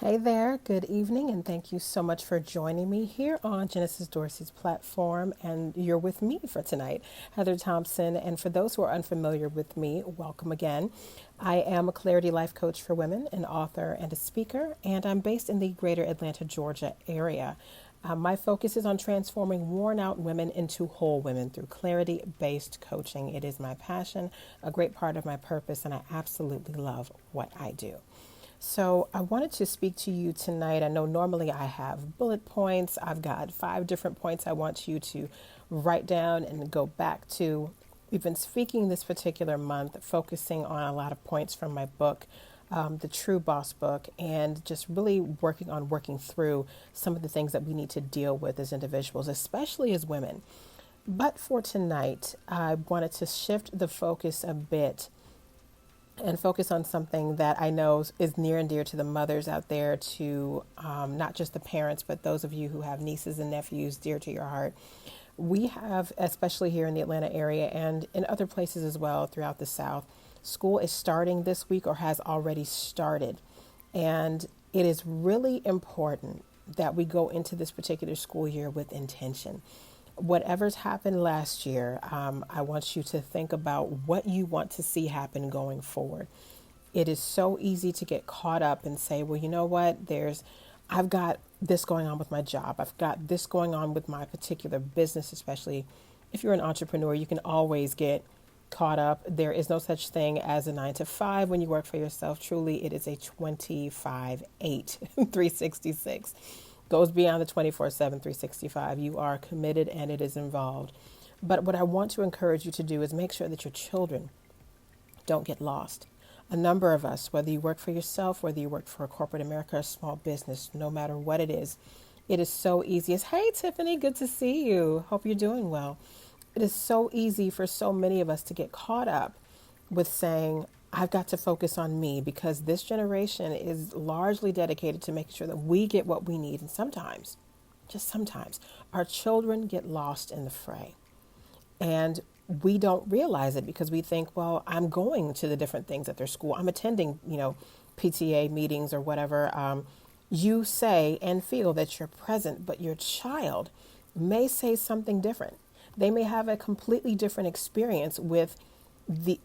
Hey there, good evening, and thank you so much for joining me here on Genesis Dorsey's platform. And you're with me for tonight, Heather Thompson. And for those who are unfamiliar with me, welcome again. I am a Clarity Life Coach for women, an author, and a speaker, and I'm based in the greater Atlanta, Georgia area. My focus is on transforming worn out women into whole women through clarity based coaching. It is my passion, a great part of my purpose, and I absolutely love what I do. So, I wanted to speak to you tonight. I know normally I have bullet points. I've got 5 different points I want you to write down and go back to. We've been speaking this particular month, focusing on a lot of points from my book, the True Boss book, and just really working through some of the things that we need to deal with as individuals, especially as women. But for tonight, I wanted to shift the focus a bit and focus on something that I know is near and dear to the mothers out there, to not just the parents, but those of you who have nieces and nephews dear to your heart. We have, especially here in the Atlanta area and in other places as well throughout the South, school is starting this week or has already started. And it is really important that we go into this particular school year with intention. Whatever's happened last year, I want you to think about what you want to see happen going forward. It is so easy to get caught up and say, well, you know what, I've got this going on with my job. I've got this going on with my particular business, especially if you're an entrepreneur, you can always get caught up. There is no such thing as a 9 to 5 when you work for yourself. Truly, it is a 25/8, 366. Goes beyond the 24/7, 365. You are committed and it is involved. But what I want to encourage you to do is make sure that your children don't get lost. A number of us, whether you work for yourself, whether you work for a corporate America, a small business, no matter what it is so easy. It's, hey, Tiffany, good to see you. Hope you're doing well. It is so easy for so many of us to get caught up with saying, I've got to focus on me, because this generation is largely dedicated to making sure that we get what we need. And sometimes, just sometimes, our children get lost in the fray. And we don't realize it because we think, well, I'm going to the different things at their school. I'm attending, PTA meetings or whatever. You say and feel that you're present, but your child may say something different. They may have a completely different experience with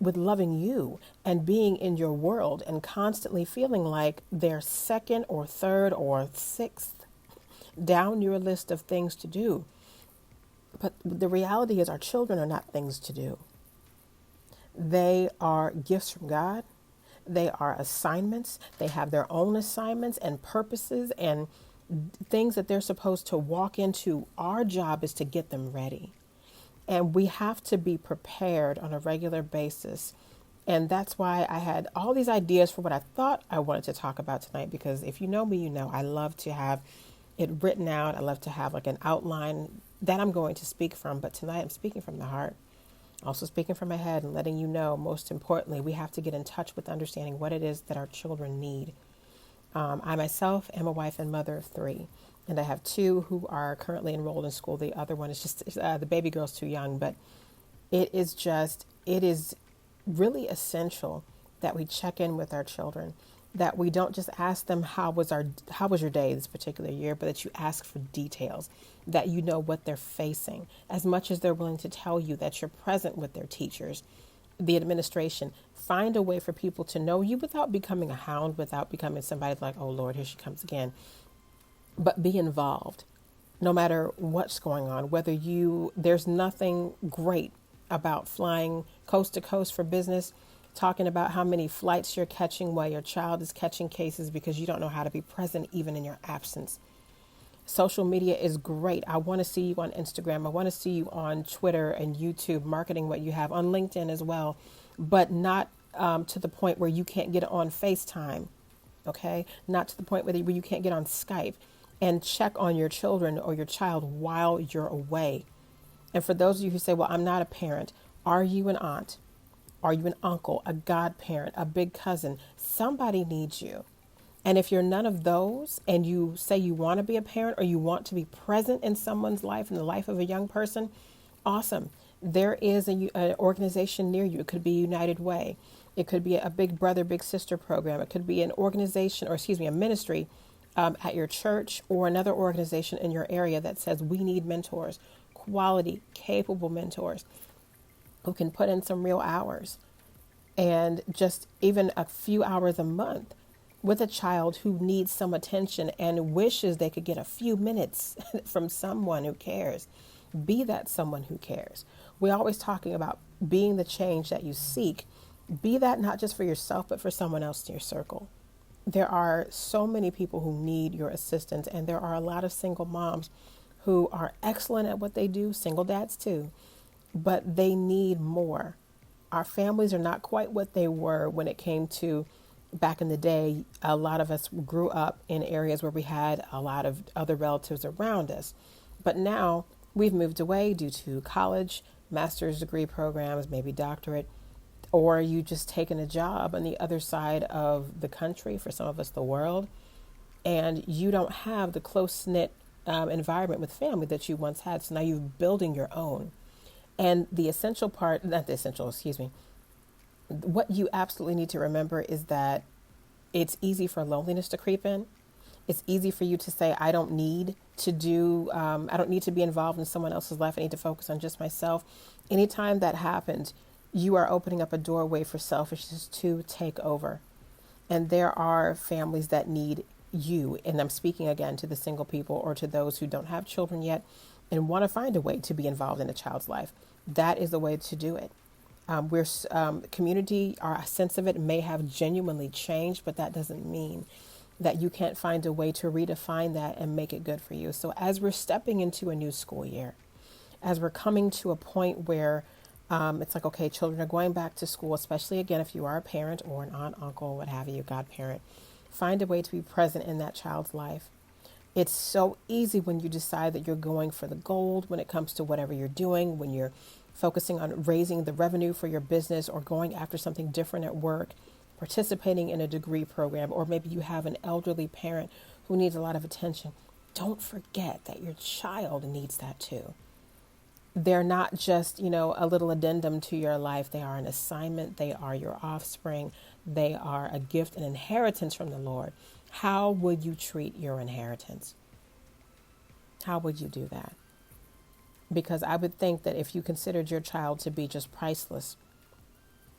loving you and being in your world, and constantly feeling like they're second or third or sixth down your list of things to do. But the reality is, our children are not things to do. They are gifts from God. They are assignments. They have their own assignments and purposes and things that they're supposed to walk into. Our job is to get them ready. And we have to be prepared on a regular basis. And that's why I had all these ideas for what I thought I wanted to talk about tonight. Because if you know me, you know I love to have it written out. I love to have like an outline that I'm going to speak from. But tonight I'm speaking from the heart. Also speaking from my head and letting you know, most importantly, we have to get in touch with understanding what it is that our children need. I myself am a wife and mother of 3. And I have 2 who are currently enrolled in school. The other one is just, the baby girl's too young. But it is really essential that we check in with our children, that we don't just ask them, how was your day this particular year, but that you ask for details, that you know what they're facing, as much as they're willing to tell you, that you're present with their teachers, the administration. Find a way for people to know you without becoming a hound, without becoming somebody like, oh Lord, here she comes again. But be involved, no matter what's going on. There's nothing great about flying coast to coast for business, talking about how many flights you're catching while your child is catching cases because you don't know how to be present even in your absence. Social media is great. I want to see you on Instagram. I want to see you on Twitter and YouTube, marketing what you have, on LinkedIn as well, but not to the point where you can't get on FaceTime, okay? Not to the point where you can't get on Skype and check on your children or your child while you're away. And for those of you who say, well, I'm not a parent, are you an aunt? Are you an uncle, a godparent, a big cousin? Somebody needs you. And if you're none of those, and you say you want to be a parent or you want to be present in someone's life, in the life of a young person, awesome. There is an organization near you. It could be United Way. It could be a big brother, big sister program. It could be an organization, or a ministry at your church or another organization in your area that says we need mentors, quality, capable mentors who can put in some real hours and just even a few hours a month with a child who needs some attention and wishes they could get a few minutes from someone who cares. Be that someone who cares. We're always talking about being the change that you seek. Be that not just for yourself, but for someone else in your circle. There are so many people who need your assistance, and there are a lot of single moms who are excellent at what they do, single dads too, but they need more. Our families are not quite what they were when it came to back in the day. A lot of us grew up in areas where we had a lot of other relatives around us. But now we've moved away due to college, master's degree programs, maybe doctorate, or you just taken a job on the other side of the country, for some of us, the world, and you don't have the close-knit environment with family that you once had. So now you're building your own. And the essential part, not the essential, excuse me, what you absolutely need to remember is that it's easy for loneliness to creep in. It's easy for you to say, I don't need to be involved in someone else's life. I need to focus on just myself. Anytime that happens, you are opening up a doorway for selfishness to take over. And there are families that need you. And I'm speaking again to the single people or to those who don't have children yet and want to find a way to be involved in a child's life. That is the way to do it. Community, our sense of it may have genuinely changed, but that doesn't mean that you can't find a way to redefine that and make it good for you. So as we're stepping into a new school year, as we're coming to a point where it's like, okay, children are going back to school, especially again, if you are a parent or an aunt, uncle, what have you, godparent, find a way to be present in that child's life. It's so easy when you decide that you're going for the gold when it comes to whatever you're doing, when you're focusing on raising the revenue for your business or going after something different at work, participating in a degree program, or maybe you have an elderly parent who needs a lot of attention. Don't forget that your child needs that too. They're not just, a little addendum to your life. They are an assignment. They are your offspring. They are a gift, an inheritance from the Lord. How would you treat your inheritance? How would you do that? Because I would think that if you considered your child to be just priceless,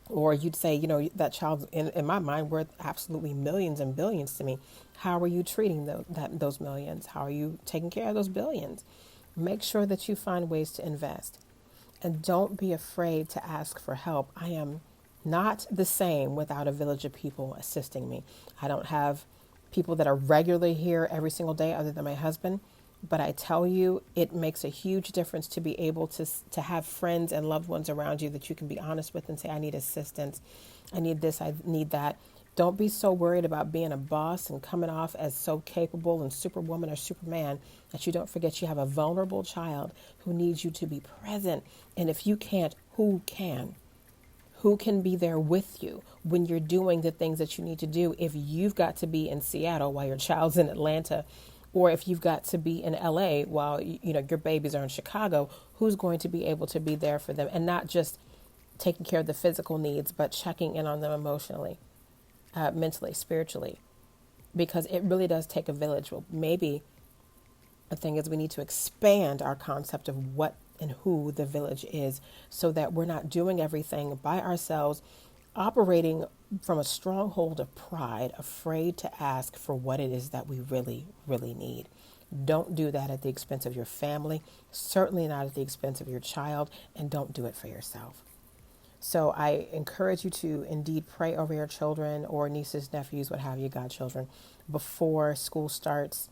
or you'd say, that child, in my mind, worth absolutely millions and billions to me. How are you treating those millions? How are you taking care of those billions? Make sure that you find ways to invest. And don't be afraid to ask for help. I am not the same without a village of people assisting me. I don't have people that are regularly here every single day other than my husband. But I tell you, it makes a huge difference to be able to have friends and loved ones around you that you can be honest with and say, I need assistance. I need this. I need that. Don't be so worried about being a boss and coming off as so capable and superwoman or superman that you don't forget you have a vulnerable child who needs you to be present. And if you can't, who can? Who can be there with you when you're doing the things that you need to do? If you've got to be in Seattle while your child's in Atlanta, or if you've got to be in LA while your babies are in Chicago, who's going to be able to be there for them and not just taking care of the physical needs, but checking in on them emotionally, mentally, spiritually, because it really does take a village. Well, maybe the thing is we need to expand our concept of what and who the village is so that we're not doing everything by ourselves, operating from a stronghold of pride, afraid to ask for what it is that we really, really need. Don't do that at the expense of your family, certainly not at the expense of your child, and don't do it for yourself. So I encourage you to indeed pray over your children or nieces, nephews, what have you, godchildren, before school starts.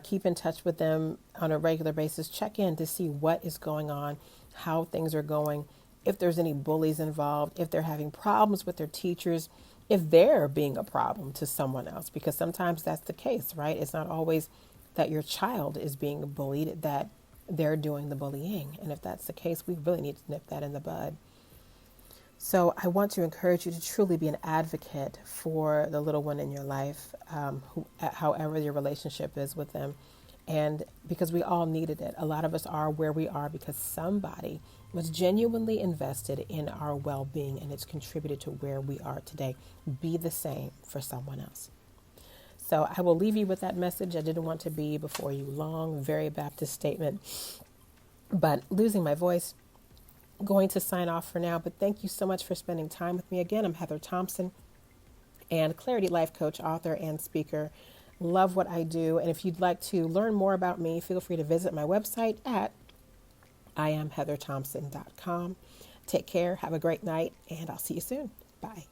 Keep in touch with them on a regular basis. Check in to see what is going on, how things are going, if there's any bullies involved, if they're having problems with their teachers, if they're being a problem to someone else, because sometimes that's the case, right? It's not always that your child is being bullied, that they're doing the bullying. And if that's the case, we really need to nip that in the bud. So I want to encourage you to truly be an advocate for the little one in your life, however your relationship is with them. And because we all needed it. A lot of us are where we are because somebody was genuinely invested in our well-being, and it's contributed to where we are today. Be the same for someone else. So I will leave you with that message. I didn't want to be before you long, very Baptist statement, but losing my voice, going to sign off for now. But thank you so much for spending time with me. Again, I'm Heather Thompson, and Clarity Life Coach, author, and speaker. Love what I do. And if you'd like to learn more about me, feel free to visit my website at IamHeatherThompson.com. Take care. Have a great night, and I'll see you soon. Bye.